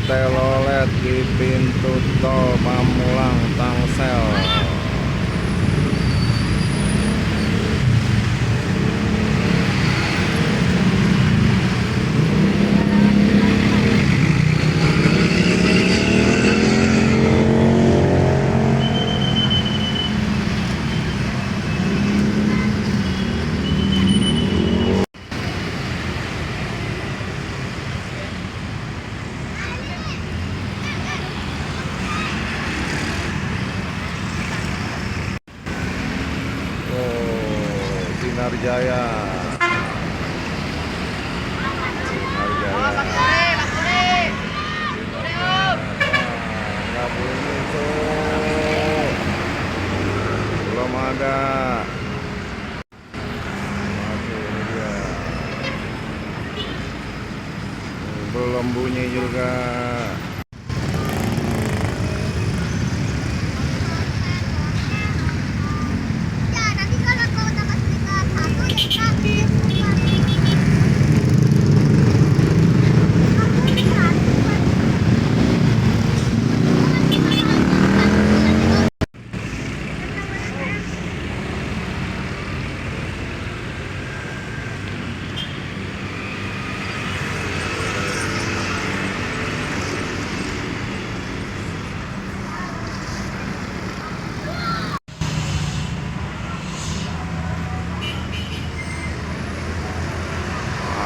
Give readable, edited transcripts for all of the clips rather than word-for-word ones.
telolet di pintu tol Pamulang Tangsel. Sinar Jaya. Nggak bunyi tuh, belum ada. Oke, ini dia. Belum bunyi juga.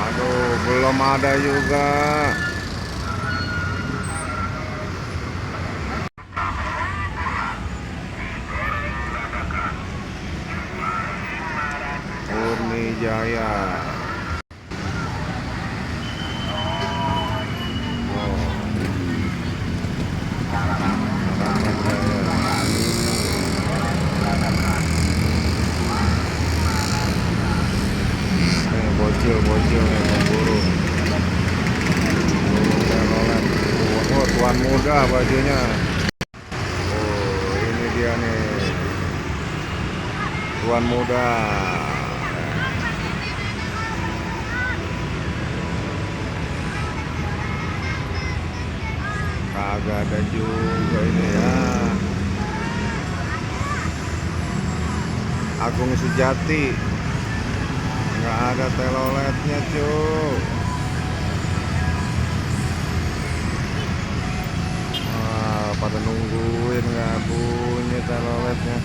Aduh, belum ada juga. Urni Jaya. Bocil nih memburu telolet. Oh, tuan muda bajunya. Oh, ini dia nih, tuan muda. Kagak ada juga ini ya. Agung Sujati, nggak ada teloletnya cuy. Wah, pada nungguin nggak bunyi teloletnya.